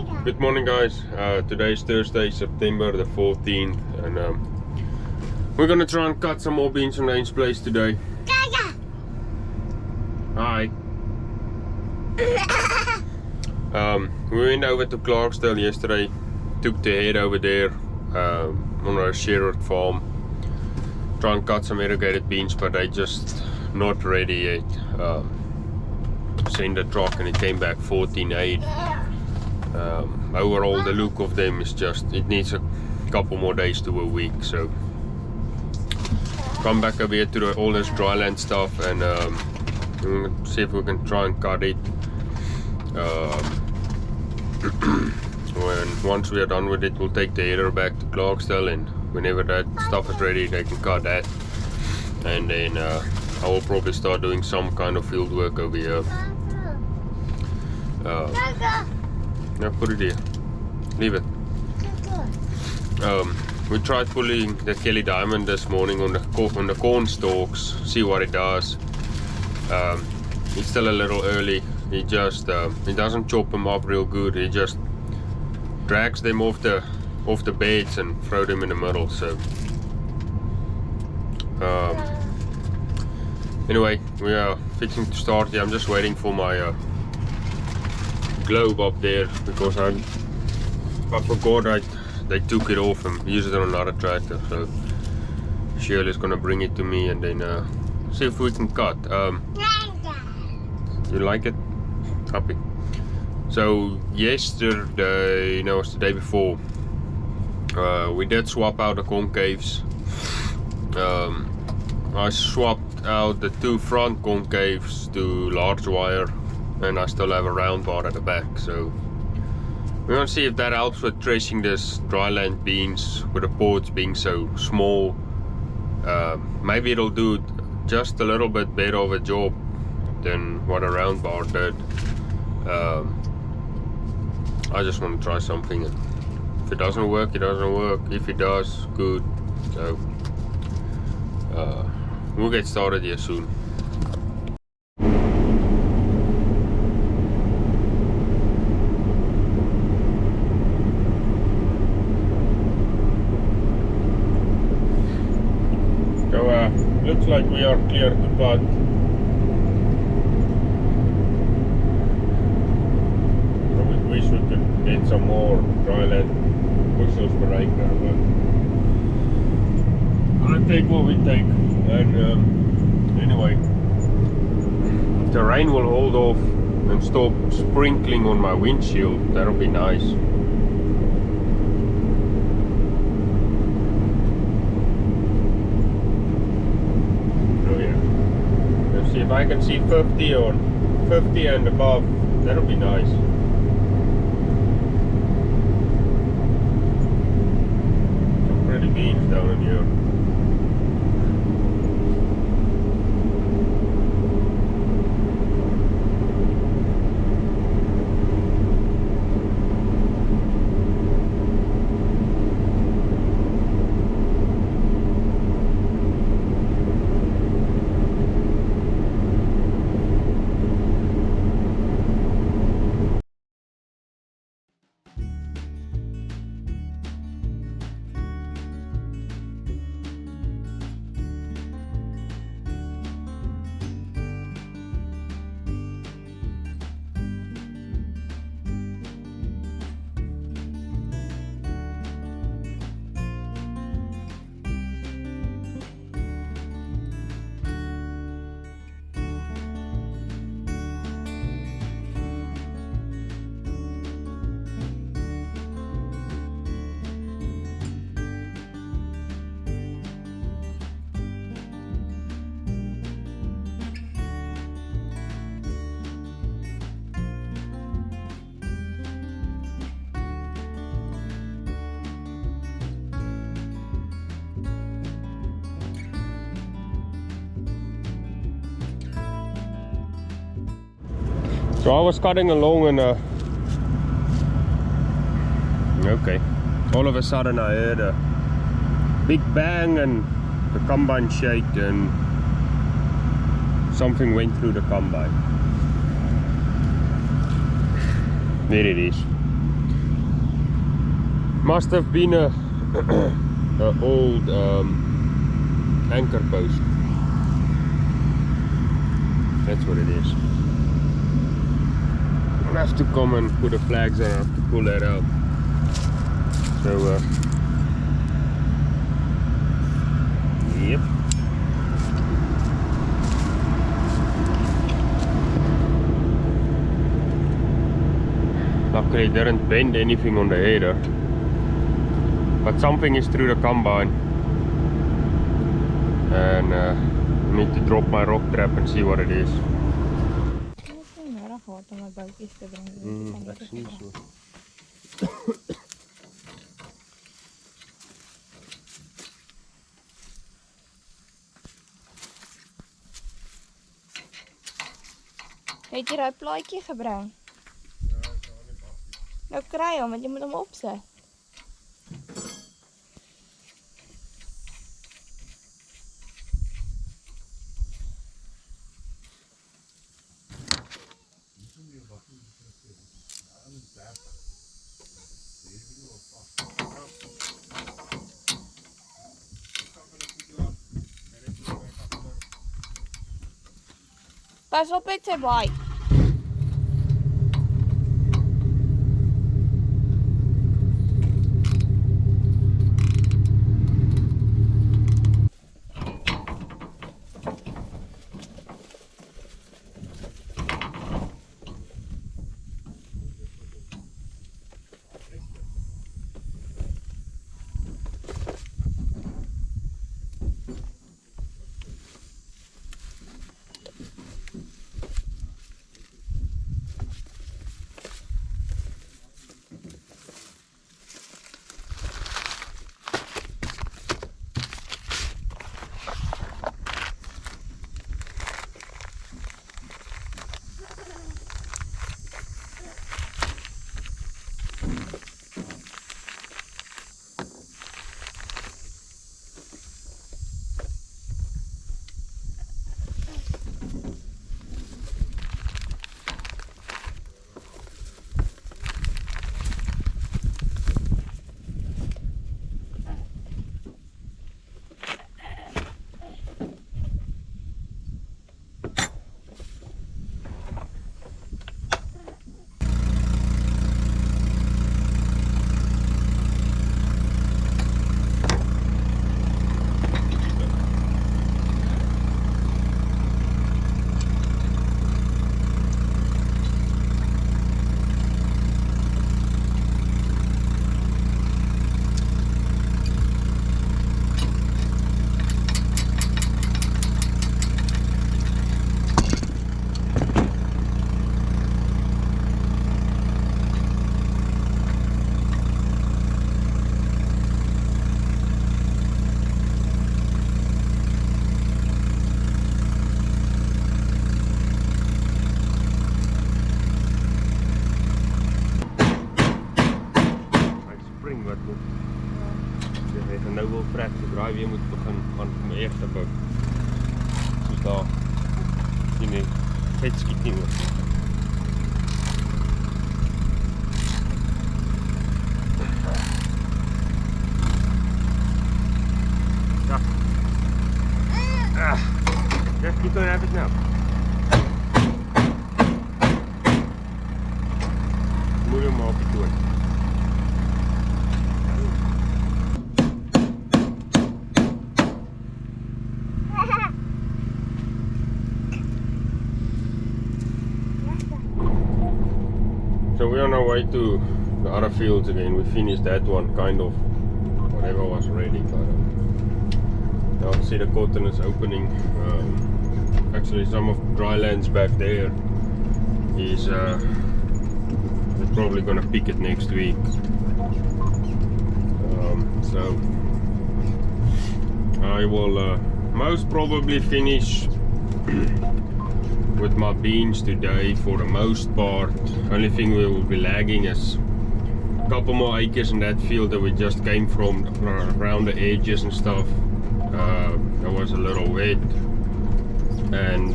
Good morning, guys. Today is Thursday, September the 14th, and we're gonna try and cut some more beans on Lane's place today. Hi. We went over to Clarksdale yesterday, took the head over there on our Sherwood farm, try and cut some irrigated beans, but they just not ready yet. Sent the truck and it came back 14.8. Overall the look of them is just, it needs a couple more days to a week, so come back over here to all this dryland stuff and see if we can try and cut it. Once we are done with it, we'll take the header back to Clarksdale, and whenever that stuff is ready they can cut that, and then I will probably start doing some kind of field work over here. Now put it here. Leave it. We tried pulling the Kelly Diamond this morning on the corn stalks, see what it does. It's still a little early. It just it doesn't chop them up real good. It just drags them off the beds and throw them in the middle. So anyway, we are fixing to start here. I'm just waiting for my globe up there because I forgot they took it off and used it on another tractor. So Shirley's gonna bring it to me and then see if we can cut. You like it? Happy. So yesterday, no, it was the day before, we did swap out the concaves. I swapped out the two front concaves to large wire, and I still have a round bar at the back. So we're gonna see if that helps with tracing this dryland beans with the pods being so small. Maybe it'll do just a little bit better of a job than what a round bar did. I just want to try something, and if it doesn't work, it doesn't work. If it does, good. So we'll get started here soon. So looks like we are clear to cut. Wish we could get some more dryland bushels per acre, but I'll take what we take. And anyway, if the rain will hold off and stop sprinkling on my windshield, that'll be nice. Oh yeah, let's see if I can see 50 or 50 and above. That'll be nice. Beans down in here. So I was cutting along and okay, all of a sudden I heard a big bang and the combine shaked and something went through the combine. There it is. must have been a old anchor post. That's what it is. I'll have to come and put the flags on. I have to pull that out. So yep. Luckily it didn't bend anything on the header, but something is through the combine, and I need to drop my rock trap and see what it is. That's niet zo. Het jy daai plaatjie gebring? Nou kry hom, want jy moet hom opsit. Pas op met sy bike. Nou wil vrek die draai weer moet begin gaan om eers te bou. Soos daar. Sien jy, vet skiet nie hoor. Ja. Just keep going at it now. Moet hem maar op die toon. So we're on our way to the other fields again. We finished that one, kind of, whatever was ready. But now I see the cotton is opening. Actually, some of the dry lands back there is we're probably gonna pick it next week. So I will most probably finish with my beans today for the most part. Only thing we will be lagging is a couple more acres in that field that we just came from, around the edges and stuff. That was a little wet, and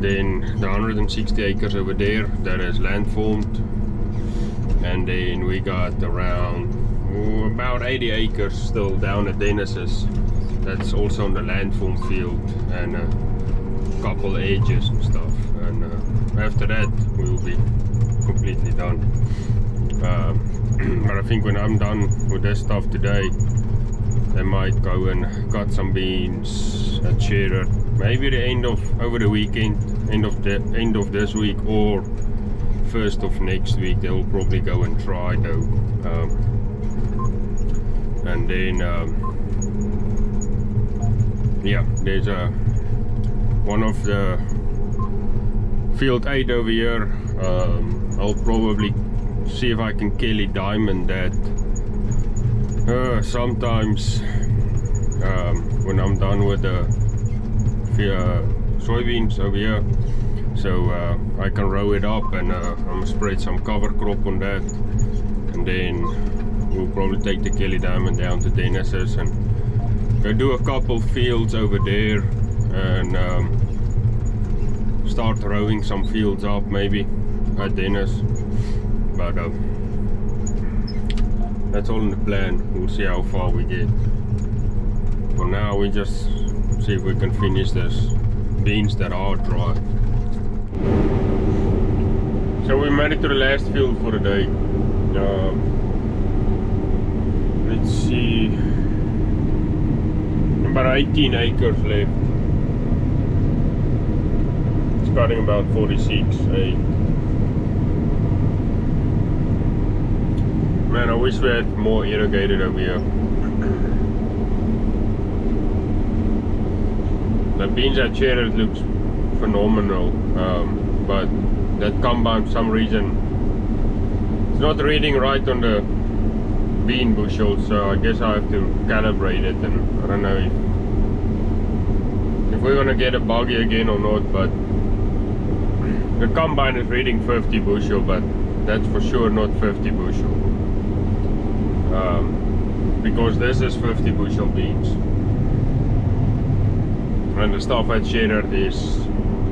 then the 160 acres over there that is land formed. and then we got around about 80 acres still down at Dennis's. That's also on the landform field, and a couple edges and stuff, and after that we'll be completely done. But I think when I'm done with this stuff today, I might go and cut some beans at cheddar, maybe over the weekend, end of this week or first of next week. They'll probably go and try though, and then yeah, there's one of the field 8 over here. I'll probably see if I can Kelly diamond that sometimes when I'm done with the soybeans over here, so I can row it up, and I'm gonna spread some cover crop on that, and then we'll probably take the Kelly diamond down to Dennis's and go do a couple fields over there, and start rowing some fields up maybe at Dennis. But that's all in the plan. We'll see how far we get. For now, we just see if we can finish this beans that are dry. So we made it to the last field for the day. Let's see, about 18 acres left. It's cutting about 46, 8. Man, I wish we had more irrigated over here. The beans at cheddar looks phenomenal, but that combine for some reason it's not reading right on the bean bushel, so I guess I have to calibrate it, and I don't know if we're gonna get a buggy again or not. But the combine is reading 50 bushel, but that's for sure not 50 bushel. Because this is 50 bushel beans, and the stuff at cheddar is,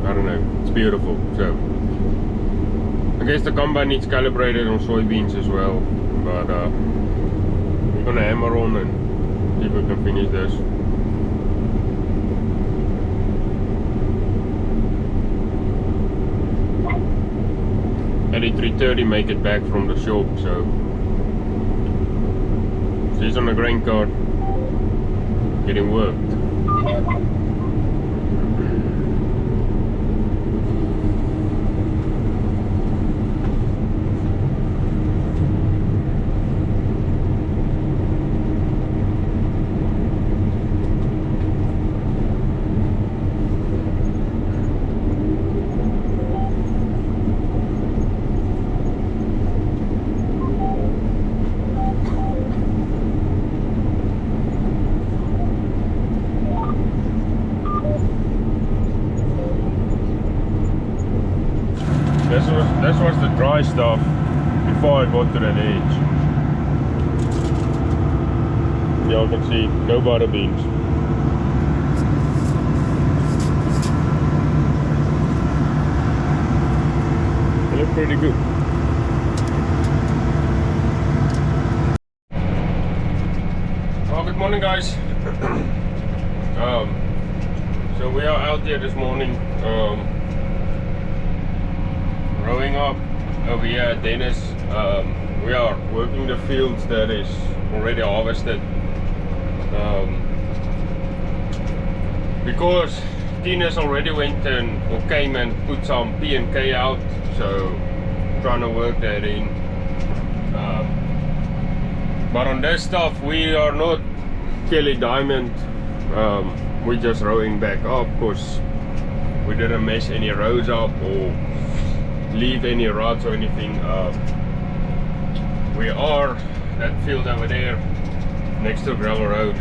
I don't know, it's beautiful. So I guess the combine needs calibrated on soybeans as well, but we're gonna hammer on and see if we can finish this. At 3:30 make it back from the shop, so she's on the grain cart getting worked. This was the dry stuff before I got to that edge. Y'all can see no butter beans. They look pretty good. Well, good morning, guys. So we are out there this morning. Rowing up over here at Dennis. We are working the fields that is already harvested, because Tina's already went and came and put some P&K out, so trying to work that in. But on this stuff we are not Kelly diamond, we're just rowing back up because we didn't mess any rows up or leave any rods or anything. We are that field over there next to gravel road.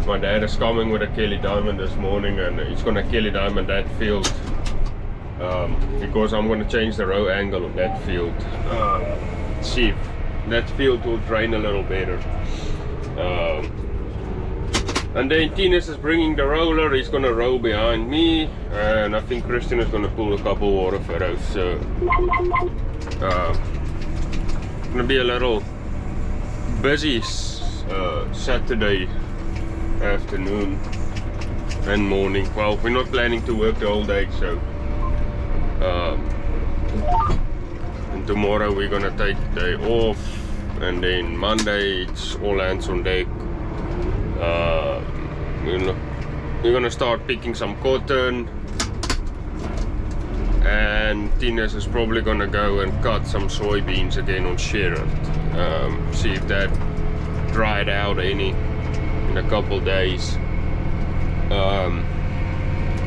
My dad is coming with a Kelly diamond this morning, and he's gonna Kelly diamond that field, because I'm gonna change the row angle of that field. See if that field will drain a little better. And then Tinus is bringing the roller, he's gonna roll behind me, and I think Christian is gonna pull a couple water furrows. So gonna be a little busy Saturday afternoon and morning. Well, we're not planning to work the whole day, so and tomorrow we're gonna take the day off, and then Monday it's all hands on deck. We're gonna start picking some cotton, and Tinus is probably gonna go and cut some soybeans again on Sharon. See if that dried out any in a couple days.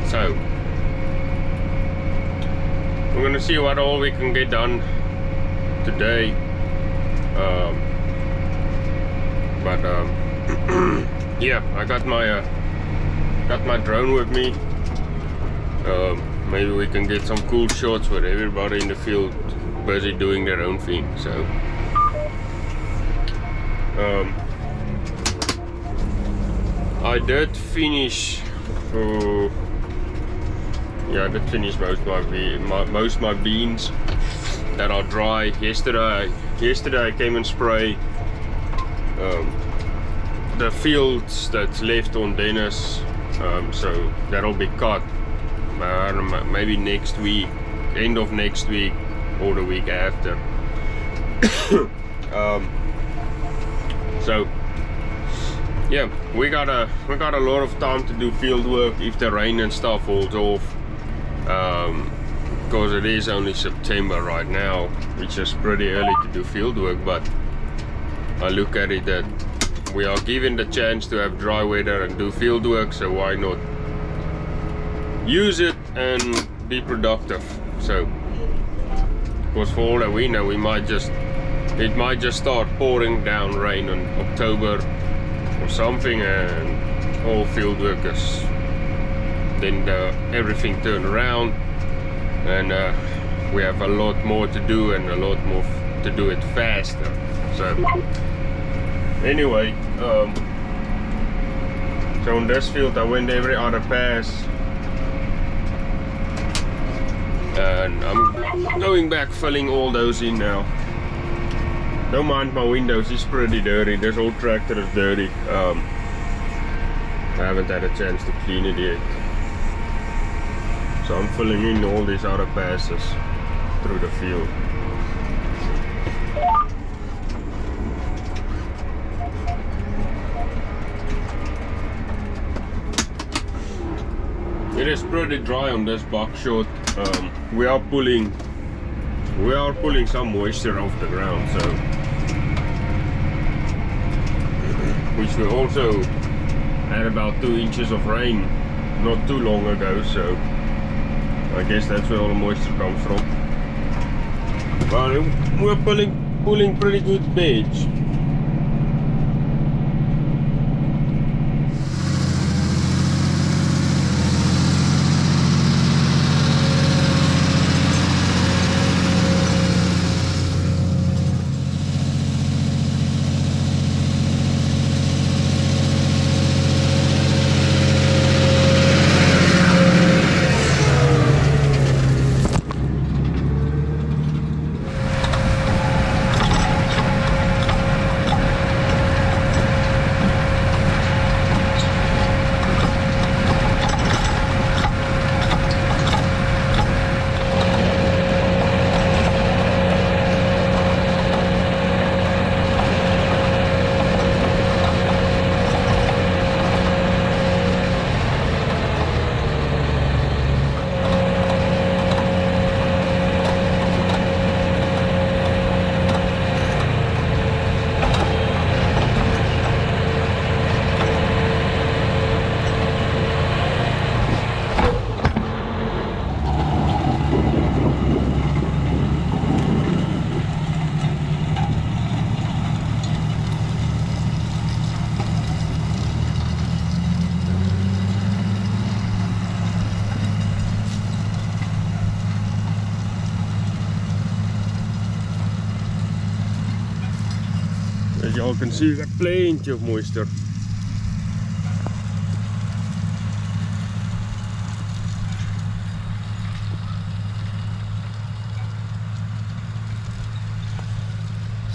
So we're gonna see what all we can get done today. Yeah, I got my drone with me. Maybe we can get some cool shots with everybody in the field busy doing their own thing. So I did finish. Yeah, I did finish most of my beans that are dry. Yesterday I came and sprayed the fields that's left on Dennis, so that'll be cut I don't know, maybe next week, end of next week or the week after. So yeah, we got a lot of time to do field work if the rain and stuff holds off, because it is only September right now, which is pretty early to do field work. But I look at it that we are given the chance to have dry weather and do field work, so why not use it and be productive? So, because for all that we know, it might just start pouring down rain in October or something, and all field workers then everything turn around, and we have a lot more to do and a lot more to do it faster. So anyway, so on this field I went every other pass, and I'm going back filling all those in now. Don't mind my windows, it's pretty dirty. This old tractor is dirty. I haven't had a chance to clean it yet, so I'm filling in all these other passes through the field. It is pretty dry on this buckshot. We are pulling some moisture off the ground, so which we also had about 2 inches of rain not too long ago, so I guess that's where all the moisture comes from. But we're pulling pretty good beds. As y'all can see, we got plenty of moisture.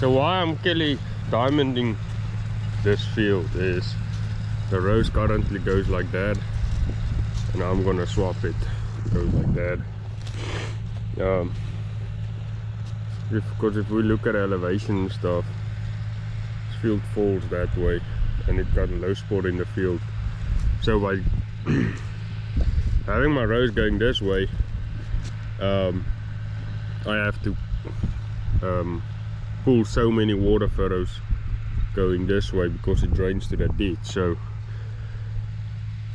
So why I'm Kelly diamonding this field is the rows currently goes like that, and I'm gonna swap it. It goes like that. Because if we look at elevation and stuff, this field falls that way, and it got a low spot in the field. So by having my rows going this way, I have to pull so many water furrows going this way because it drains to that ditch. So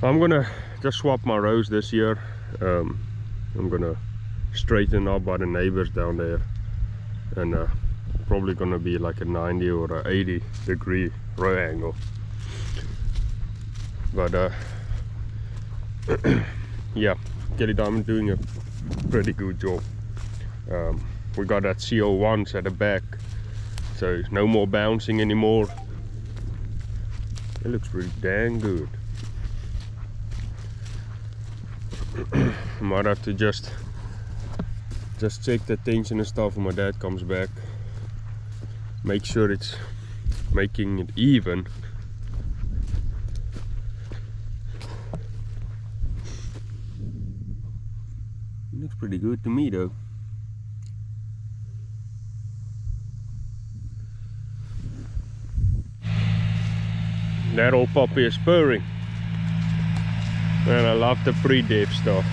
I'm gonna just swap my rows this year. I'm gonna straighten up by the neighbors down there, and probably gonna be like a 90 or a 80 degree row angle. But yeah, Kelly Diamond doing a pretty good job. We got that CO1s at the back, so no more bouncing anymore. It looks pretty dang good. Might have to just check the tension and stuff when my dad comes back. Make sure it's making it even. It looks pretty good to me though. That old puppy is purring, and I love the pre-dip stuff.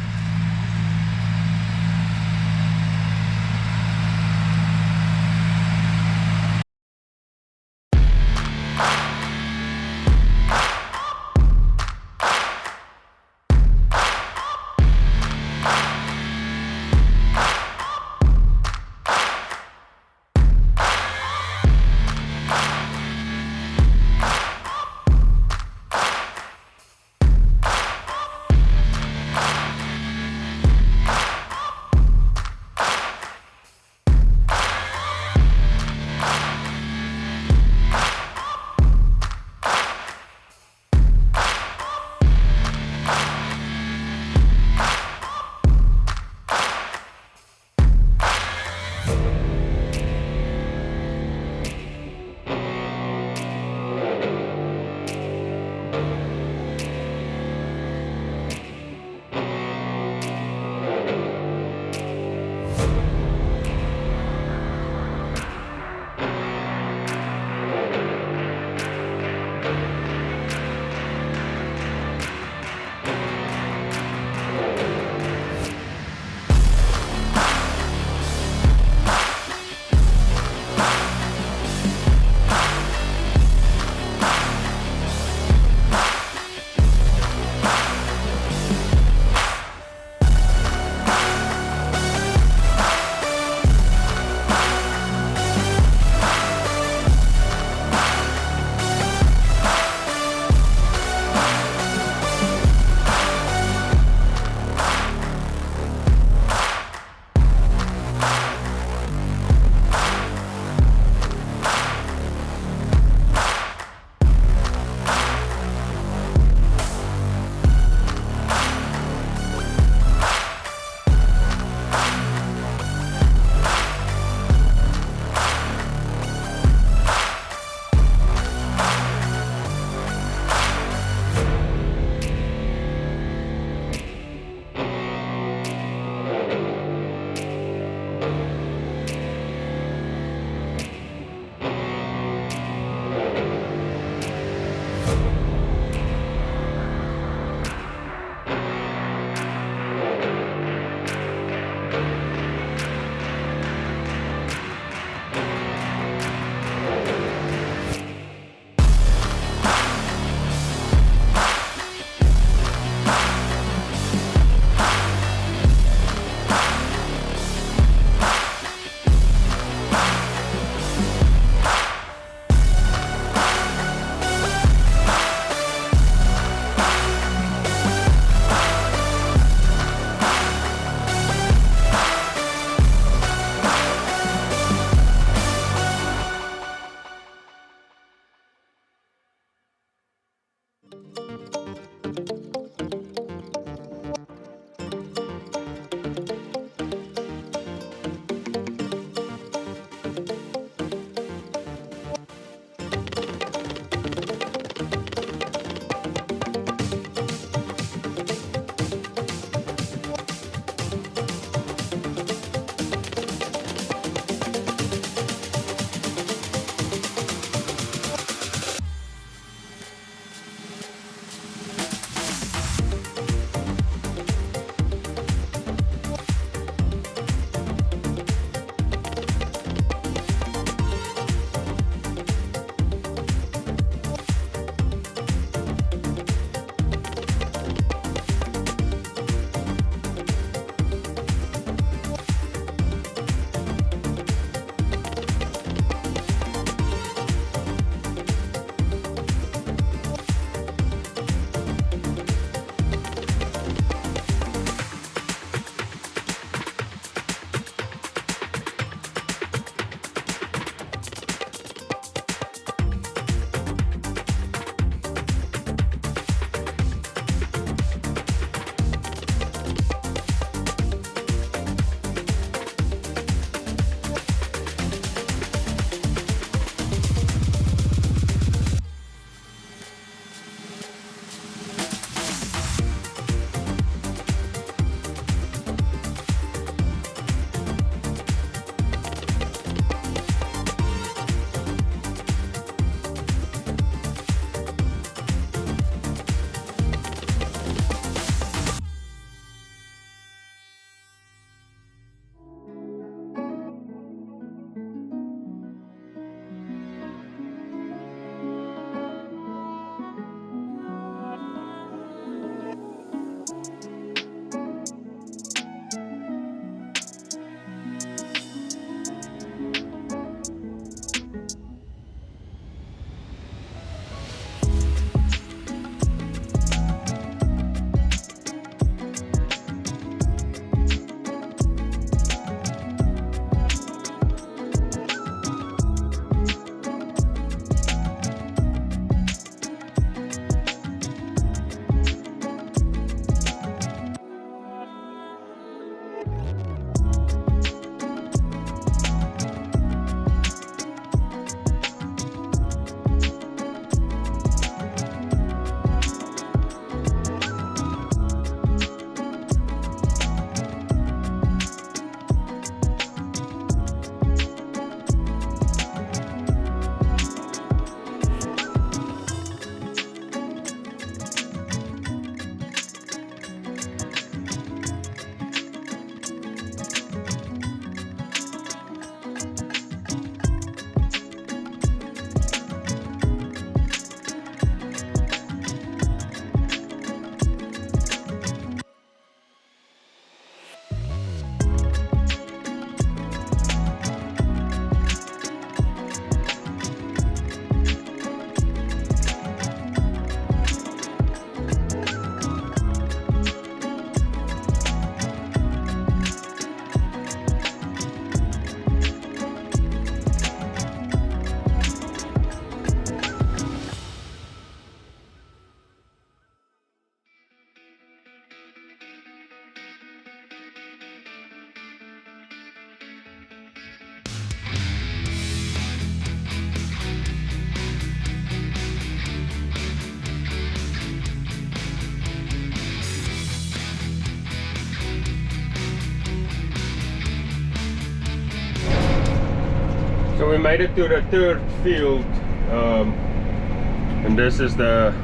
So we made it to the third field, and this is the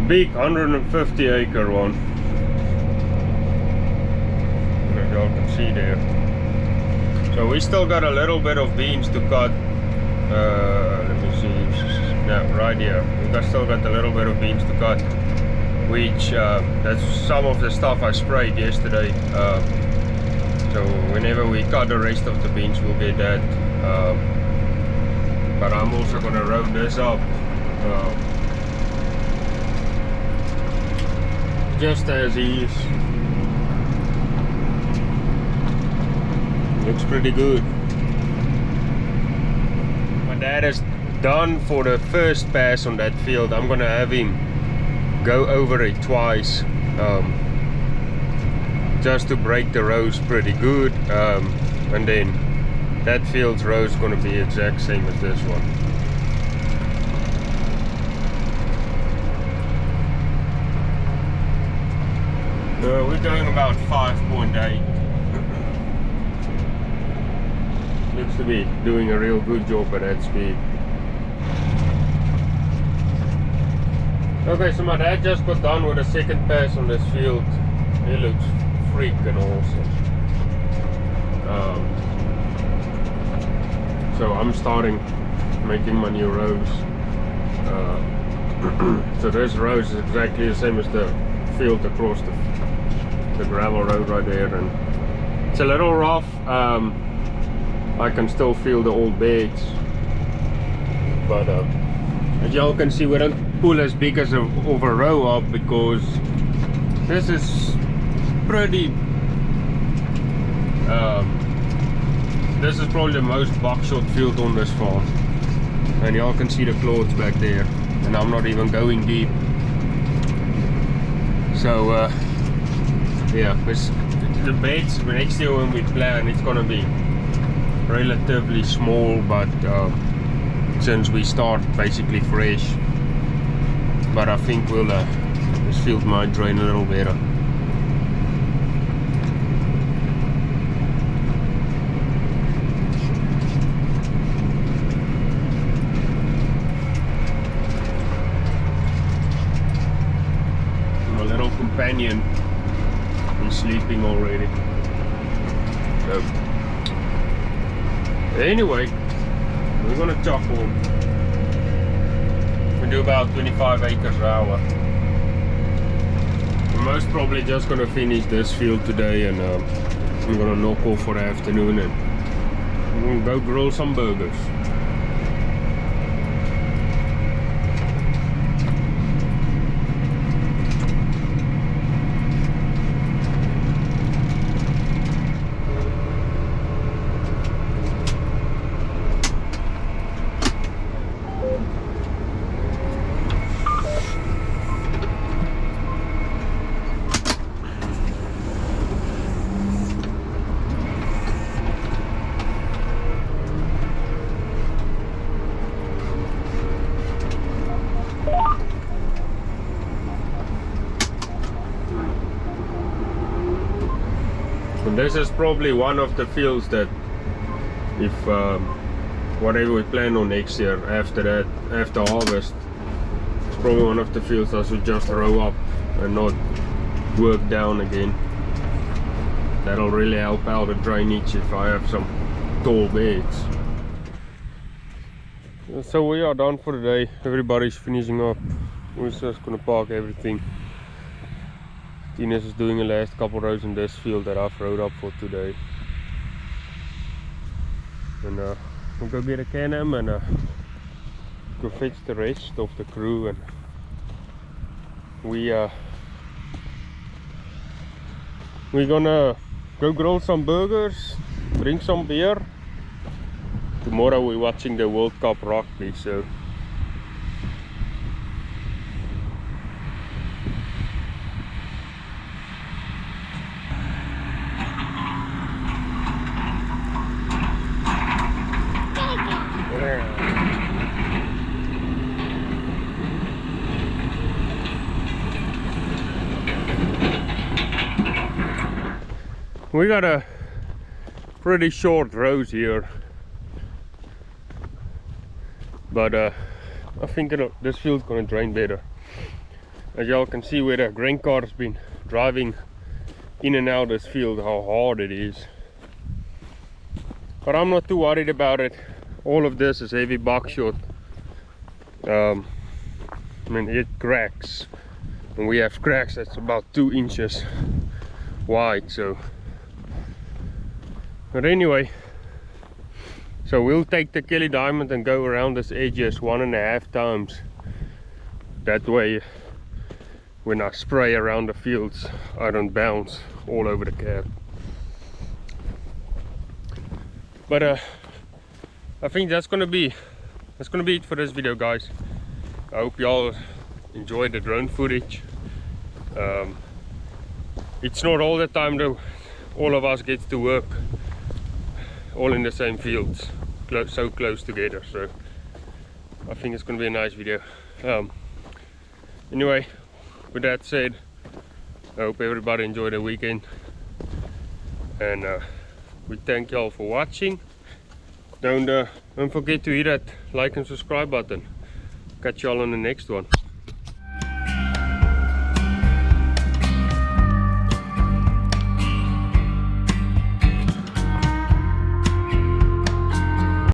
big 150 acre one. As you all can see there. So we still got a little bit of beans to cut. Let me see. Yeah, right here. Still got a little bit of beans to cut, which that's some of the stuff I sprayed yesterday. So whenever we cut the rest of the beans, we'll get that. But I'm also gonna row this up, just as is. Looks pretty good. My dad is done for the first pass on that field. I'm gonna have him go over it twice, just to break the rows pretty good, and then that field's row is gonna be exact same as this one. We're doing about 5.8. Looks to be doing a real good job at that speed. Okay, so my dad just got done with a second pass on this field. He looks freaking awesome. So I'm starting making my new rows. So this row is exactly the same as the field across the gravel road right there, and it's a little rough. I can still feel the old beds, but as y'all can see, we don't pull as big as of a row up because this is pretty this is probably the most buckshot field on this farm, and y'all can see the clods back there, and I'm not even going deep. So yeah, the beds next year when we plan, it's gonna be relatively small, but since we start basically fresh, but I think we'll this field might drain a little better. My little companion is sleeping already. So anyway, we're gonna chop on. We do about 25 acres an hour. We're most probably just gonna finish this field today, and I'm gonna knock off for the afternoon, and we're gonna go grill some burgers. This is probably one of the fields that, if whatever we plan on next year, after that, after harvest, it's probably one of the fields I should just row up and not work down again. That'll really help out the drainage if I have some tall beds. So we are done for the day. Everybody's finishing up. We're just gonna park everything. Ines is doing the last couple rows in this field that I've rode up for today. And we'll go get a Can-Am and go fetch the rest of the crew, and we're gonna go grill some burgers, drink some beer. Tomorrow we're watching the World Cup rugby, so we got a pretty short rows here. but I think this field's gonna drain better. As y'all can see where the grain car has been driving in and out of this field, how hard it is. But I'm not too worried about it. All of this is heavy buckshot. I mean, it cracks, and we have cracks that's about 2 inches wide. So, but anyway, so we'll take the Kelly Diamond and go around this edges 1.5 times. That way, when I spray around the fields, I don't bounce all over the cab. But I think that's gonna be it for this video, guys. I hope y'all enjoyed the drone footage. It's not all the time though all of us get to work all in the same fields, so close together. So I think it's gonna be a nice video. Anyway, with that said, I hope everybody enjoyed the weekend, and we thank y'all for watching. Don't forget to hit that like and subscribe button. Catch y'all on the next one.